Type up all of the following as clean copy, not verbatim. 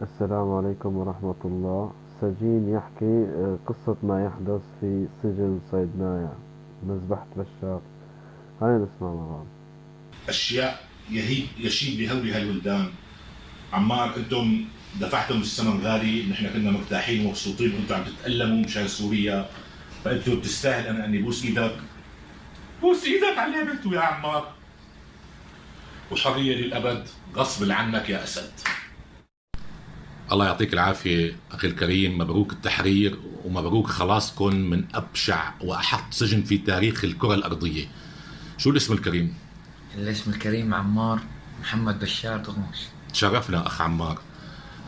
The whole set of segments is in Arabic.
السلام عليكم ورحمة الله. سجين يحكي قصة ما يحدث في سجن صيدنايا، مذبحة بشار. هاي نسمع مع بعض. اشياء يشيب بهولها الولدان. عمار، انتم دفعتم الثمن غالي، نحن كنا مرتاحين ومبسوطين وانتم عم تتألموا مشان سوريا، فانتم بتستاهل انا اني بوس ايدك. بوس ايدك على اللي عملته يا عمار، وحريه للابد غصب عنك يا اسد. الله يعطيك العافية أخي الكريم، مبروك التحرير ومبروك خلاصكم من أبشع وأحط سجن في تاريخ الكرة الأرضية. شو الاسم الكريم؟ الاسم الكريم عمار محمد بشار طغمش. تشرفنا أخ عمار.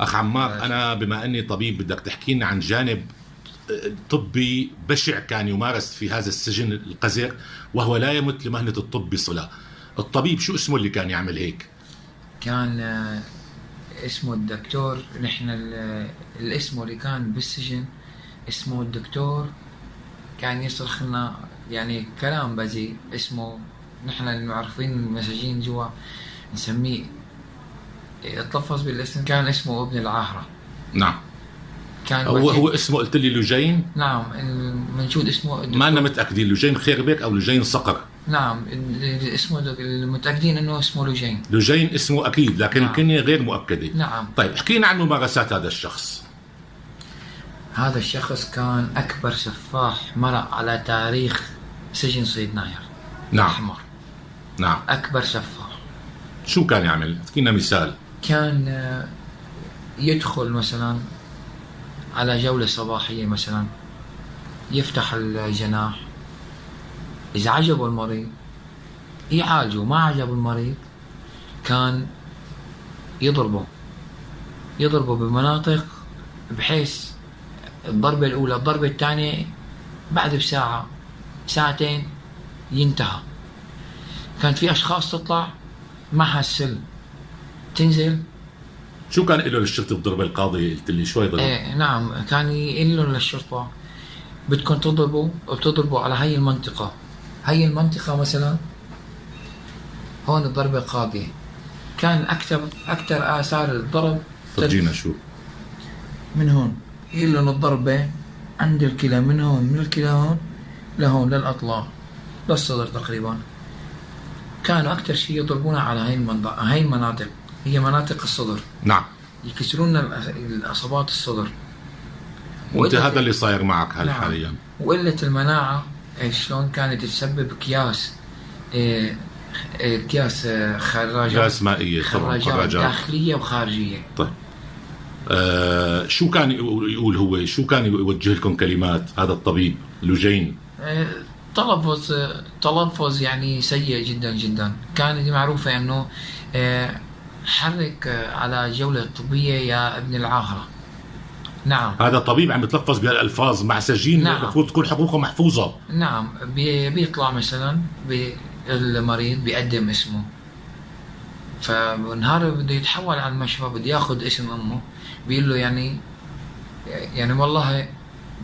أخ عمار، أنا بما أني طبيب بدك تحكي لنا عن جانب طبي بشع كان يمارس في هذا السجن القذر، وهو لا يمت لمهنة الطب بصلة. الطبيب شو اسمه اللي كان يعمل هيك؟ كان اسمه الدكتور. نحن الاسم اللي كان بالسجن اسمه الدكتور. كان يصرخ لنا يعني كلام بذيء. اسمه نحن المعرفين المساجين جوا نسميه، اتلفظ بالاسم، كان اسمه ابن العاهرة. نعم. كان هو اسمه قلت لي لجين؟ نعم، المنشود اسمه الدكتور. ما أنا متأكدين لجين خيربيك أو لجين صقر. نعم، اسمه المتأكدين انه اسمه لوجين. لجين اسمه أكيد، لكن نعم. الكنية غير مؤكدة. نعم. طيب احكينا عن ممارسات هذا الشخص. هذا الشخص كان أكبر سفاح مرق على تاريخ سجن صيدنايا. نعم. الأحمر. نعم. أكبر سفاح. شو كان يعمل؟ احكينا مثال. كان يدخل مثلا على جولة صباحية، مثلا يفتح الجناح، إذا عجبه المريض يعالجه، ما عجب المريض كان يضربه بمناطق بحيث الضربة الأولى الضربة الثانية بعد بساعة ساعتين ينتهى. كانت في أشخاص تطلع معها السل تنزل. شو كان له للشرطة بضرب القاضي؟ قلت لي شوي ضرب. نعم، كان يقول له للشرطة بدكم تضربوا وبتضربوا على هاي المنطقة مثلا هون الضربة القاضية. كان أكثر آثار الضرب فرجينا شو. من هون يقول لهم الضربة عند الكلى، من الكلى هون لهون للأطلاع للصدر تقريبا. كانوا أكثر شيء يضربونا على هاي المناطق، هي مناطق الصدر. نعم. يكسرون الأصابات الصدر. وانت هذا اللي صاير معك هلا. نعم. حاليا. وقلة المناعة شلون كانت تسبب أكياس غاز مائية طبعا، خراجات داخلية وخارجية. طيب شو كان يقول هو؟ شو كان يوجه لكم كلمات هذا الطبيب لوجين؟ تلفظ يعني سيء جدا جدا. كانت معروفة انه حرك على جولة طبية يا ابن العاهرة. نعم. هذا طبيب عم يتلفظ بهالالفاظ مع سجين. نعم. المفروض تكون حقوقه محفوظة. نعم. بيطلع مثلا المريض بيقدم اسمه، فنهار بده يتحول على المشفى بده ياخذ اسم امه، بيقول له يعني والله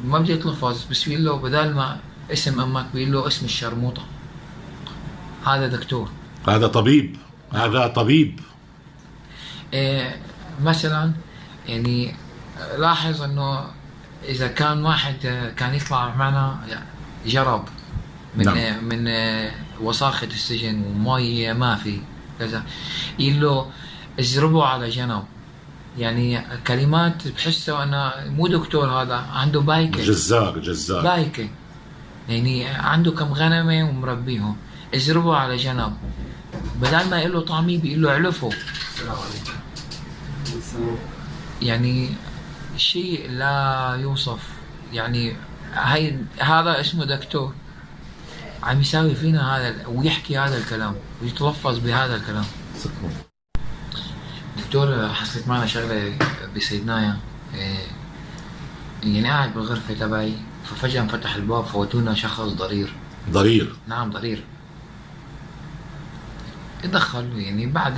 ما بدي يتلفظ، بس بيقول له بدال ما اسم امك بيقول له اسم الشرموطة. هذا دكتور. هذا طبيب. هذا طبيب. مثلا يعني لاحظ انه اذا كان واحد كان يطلع معنا جرب من نعم. من وساخة السجن ومي ما في كذا، يقول له اجربه على جنب. يعني كلمات بحسه انا مو دكتور، هذا عنده بايكه. جزار. بايكه يعني عنده كم غنمه ومربيهم. اجربه على جنب، بدل ما يقول له طعمي بيقول له علفه. يعني شيء لا يوصف. يعني هذا اسمه دكتور عم يساوي فينا هذا ويحكي هذا الكلام ويتلفظ بهذا الكلام. دكتور، حصلت معنا شغلة بصيدنايا. يعني قاعد بالغرفة تبعي، ففجأة انفتح الباب فوتونا شخص ضرير. نعم، ضرير. دخل يعني بعد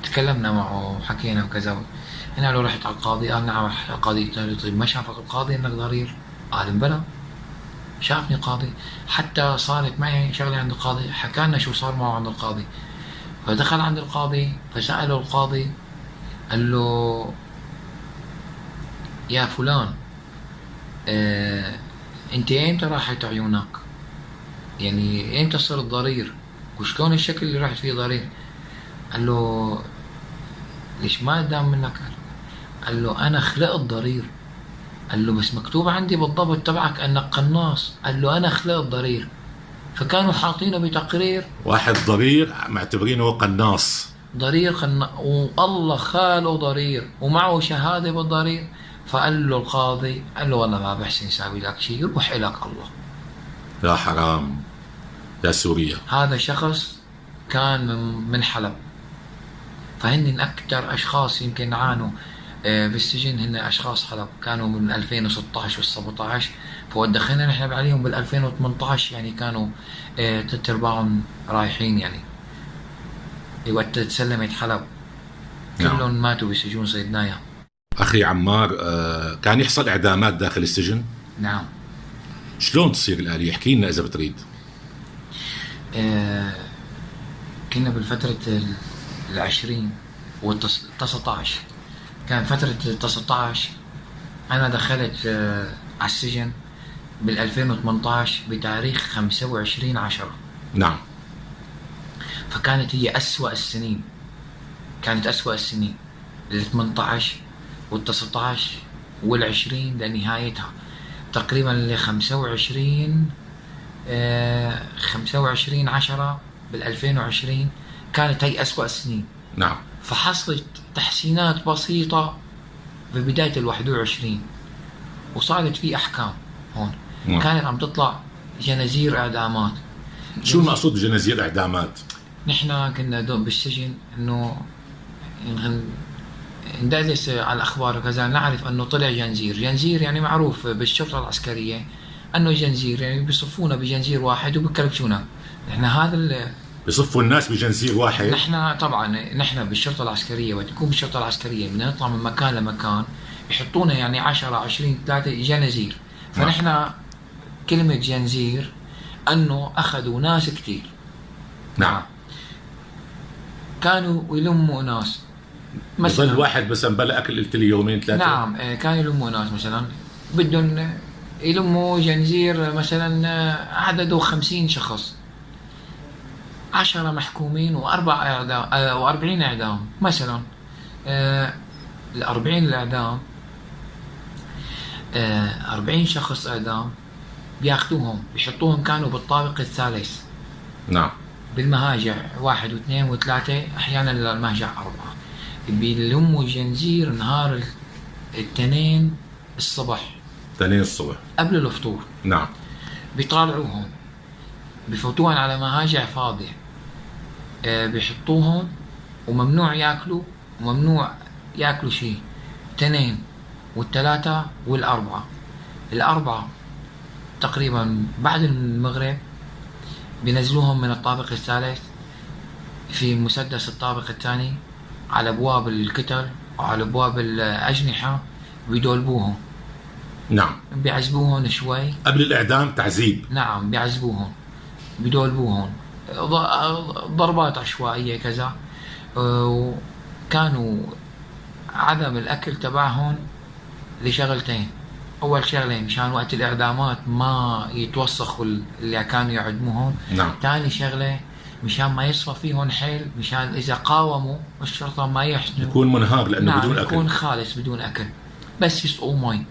تكلمنا معه وحكينا وكذا. انا له رحت على القاضي، قال نعم رحت على القاضي. قلت له طيب ما شافك القاضي انك ضرير؟ قال بلى شافني قاضي، حتى صارت معي شغله عند القاضي، حكى لنا شو صار معه عند القاضي. فدخل عند القاضي فسأله القاضي قال له يا فلان انت ايمتى راحت عيونك؟ يعني ايمتى صرت ضرير؟ وشلون الشكل اللي رحت فيه ضرير؟ قال له ليش ما قدام منك؟ قال له انا خلقت ضرير. قال له بس مكتوب عندي بالضبط تبعك انك قناص. قال له انا خلقت ضرير. فكانوا حاطينه بتقرير واحد ضرير معتبرينه قناص. ضرير والله خاله ضرير ومعه شهادة بالضرير. فقال له القاضي، قال له والله ما بحسن يساوي لك شيء، روح إلك الله. يا حرام يا سوريا. هذا شخص كان من حلب. فهن أكثر أشخاص يمكن عانوا بالسجن هن أشخاص حلب، كانوا من 2016 وال 17. فودخلنا نحن عليهم بال 2018 يعني كانوا ثلاث أرباعهم رايحين يعني وقت تسلمت حلب. نعم. كلهم ماتوا بسجون صيدنايا. أخي عمار، كان يحصل إعدامات داخل السجن؟ نعم. شلون تصير الآلية؟ احكي لنا إذا بتريد. كنا بالفترة 20 و 19. كان فترة 19 أنا دخلت على السجن بال 2018 بتاريخ 25/10. نعم. فكانت هي أسوأ السنين، كانت أسوأ السنين ال 18 وال 19 وال 20 لنهايتها تقريبا ل 25/10 بال 2020 كانت هي أسوأ السنين. نعم. فحصلت تحسينات بسيطة ببداية ال 21 وصارت في أحكام هون. نعم. كانت عم تطلع جنازير إعدامات. شو المقصود بجنازير إعدامات؟ نحن كنا بالسجن إنه ندرس على الأخبار وكذا، نعرف أنه طلع جنزير. جنزير يعني معروف بالشرطة العسكرية أنه جنزير، يعني بيصفونا بجنزير واحد وبكلبشونا. نحن هذا بصفوا الناس بجنزير واحد. نحن طبعا نحن بالشرطة العسكرية وقت نكون بالشرطة العسكرية بدنا نطلع من مكان لمكان يحطونا يعني 10 20 3 جنازير. فنحن كلمة جنزير أنه أخذوا ناس كتير. نعم. كانوا يلموا ناس مثلا واحد مثلا بلا أكل قلت لي يومين ثلاثة. نعم. كانوا يلموا ناس مثلا بدهم يلموا جنزير مثلا عدده 50 شخص، 10 محكومين وأربع إعدام و40 إعدام مثلا. ال40 الإعدام 40 شخص إعدام بياخدوهم بيحطوهم كانوا بالطابق الثالث. نعم. بالمهاجع 1 و2 و3 أحيانا المهجع 4. بيلموا جنزير نهار الاثنين الصبح، 2 الصبح قبل الفطور. نعم. بيطالعوهم بفوتوهم على مهاجع فاضية، بيحطوهم وممنوع ياكلوا وممنوع ياكلوا شيء. 2 و3 و4. ال4 تقريبا بعد المغرب بينزلوهم من الطابق الثالث في مسدس الطابق الثاني على ابواب الكتل وعلى ابواب الاجنحه بيدولبوهم. نعم. بيعذبوهم شوي قبل الاعدام تعذيب. نعم. بيعذبوهم بيدولبوهم ضربات عشوائيه كذا. وكانوا عدم الاكل تبعهم لشغلتين. اول شغله مشان وقت الاعدامات ما يتوسخوا اللي كانوا يعدموهم. نعم. ثاني شغله مشان ما يصفى فيهم حيل، مشان اذا قاوموا الشرطه ما يحسنوا يكون منهار لانه نعم بدون اكل. يكون خالص بدون اكل، بس يسقوا مي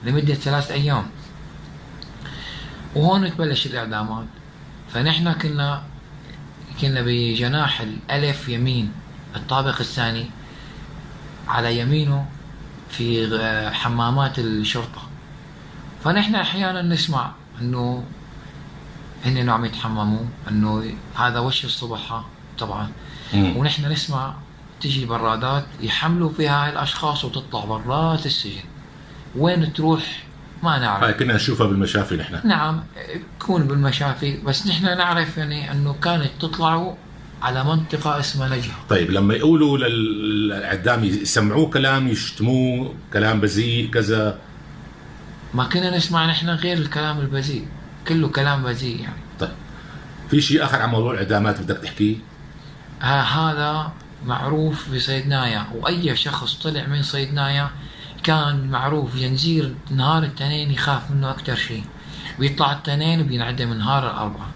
لمده 3 أيام. وهون تبلش الاعدامات. فنحن كنا بجناح الالف يمين الطابق الثاني، على يمينه في حمامات الشرطه. فنحن احيانا نسمع انه هن عم يتحمموا، انه هذا وش الصبح طبعا. ونحن نسمع تجي برادات يحملوا فيها هاي الاشخاص وتطلع برات السجن. وين تروح ما نعرف. هاي كنا نشوفها بالمشافي نحن. نعم تكون بالمشافي، بس نحن نعرف يعني انه كانت تطلعوا على منطقة اسمها نجهة. طيب لما يقولوا للإعدام يسمعوه كلام يشتموه كلام بذيء كذا؟ ما كنا نسمع نحن غير الكلام البذيء، كله كلام بذيء يعني. طيب في شيء آخر عن موضوع الإعدامات بدك تحكيه؟ هذا معروف بصيدنايا، وأي شخص طلع من صيدنايا كان معروف ينزير نهار التنين يخاف منه أكتر شيء، ويطلع التنين وبينعدم نهار الأربعة.